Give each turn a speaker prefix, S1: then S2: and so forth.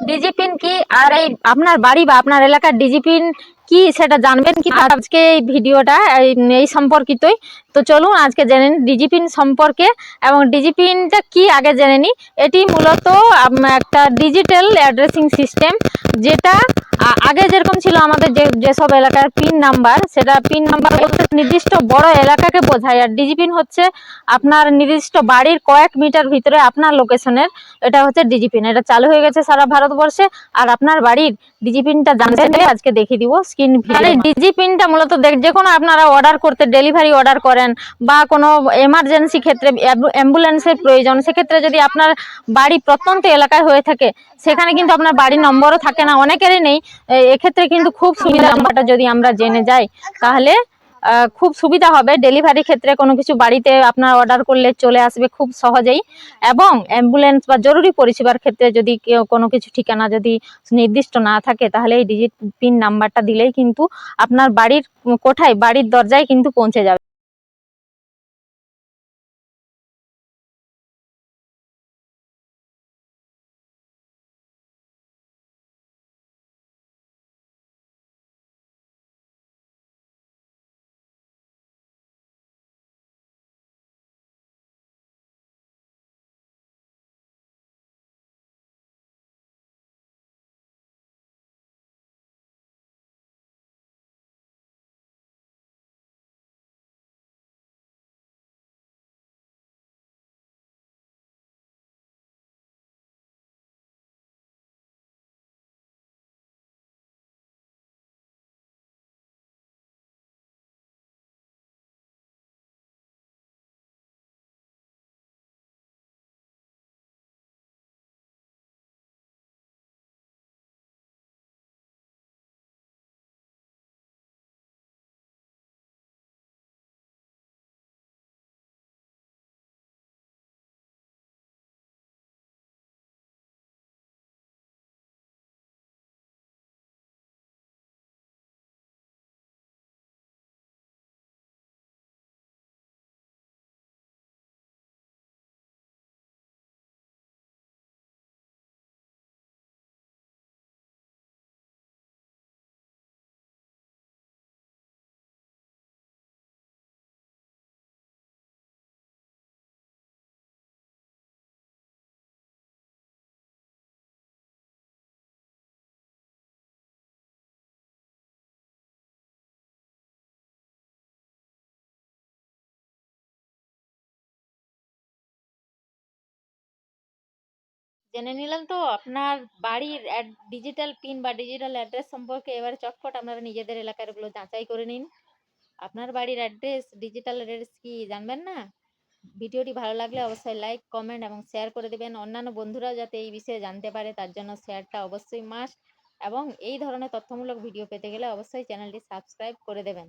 S1: DG pin কি আর এই আপনার বাড়ি বা আপনার এলাকার ডিজি পিন কি সেটা জানবেন কি আজকে এই ভিডিওটা এই সম্পর্কিতই। তো চলুন আজকে জেনে নিন ডিজি পিন সম্পর্কে এবং ডিজি পিনটা কি আগে জেনে নিই। এটি মূলত একটা ডিজিটাল অ্যাড্রেসিং সিস্টেম, যেটা আগে যেরকম ছিল আমাদের যেসব এলাকার পিন নাম্বার, সেটা পিন নাম্বার বলতে নির্দিষ্ট বড় এলাকাকে বোঝায়, আর ডিজি পিন হচ্ছে আপনার নির্দিষ্ট বাড়ির কয়েক মিটার ভিতরে আপনার লোকেশনের, এটা হচ্ছে ডিজি পিন। এটা চালু হয়ে গেছে সারা ভারতবর্ষে। আর আপনার বাড়ির ডিজি পিনটা জানতে গেলে আজকে দেখিয়ে দিব স্ক্রিন ভিডিও। ডিজি পিনটা মূলত যে কোনো আপনারা অর্ডার করতে, ডেলিভারি অর্ডার করেন বা কোনো এমার্জেন্সি ক্ষেত্রে অ্যাম্বুলেন্সের প্রয়োজন, সেক্ষেত্রে যদি আপনার বাড়ি প্রত্যন্ত এলাকায় হয়ে থাকে, সেখানে কিন্তু আপনার বাড়ির নম্বরও থাকে না, অনেকেরই নেই। এক্ষেত্রে কিন্তু খুব সুবিধা, নাম্বারটা যদি আমরা জেনে যাই তাহলে খুব সুবিধা হবে। ডেলিভারি ক্ষেত্রে কোনো কিছু বাড়িতে আপনার অর্ডার করলে চলে আসবে খুব সহজেই। এবং অ্যাম্বুলেন্স বা জরুরি পরিষেবার ক্ষেত্রে যদি কেউ কোনো কিছু ঠিকানা যদি নির্দিষ্ট না থাকে, তাহলে এই ডিজিট পিন নাম্বারটা দিলেই কিন্তু আপনার বাড়ির কোঠায়, বাড়ির দরজায় কিন্তু পৌঁছে যাবে। জেনে নিলেন তো আপনার বাড়ির ডিজিটাল পিন বা ডিজিটাল অ্যাড্রেস সম্পর্কে। এবারে চটপট আপনারা নিজেদের এলাকার গুলো যাচাই করে নিন। আপনার বাড়ির অ্যাড্রেস, ডিজিটাল অ্যাড্রেস কি জানবেন না? ভিডিওটি ভালো লাগলে অবশ্যই লাইক, কমেন্ট এবং শেয়ার করে দেবেন। অন্যান্য বন্ধুরাও যাতে এই বিষয়ে জানতে পারে, তার জন্য শেয়ারটা অবশ্যই মাস্ট। এবং এই ধরনের তথ্যমূলক ভিডিও পেতে গেলে অবশ্যই চ্যানেলটি সাবস্ক্রাইব করে দেবেন।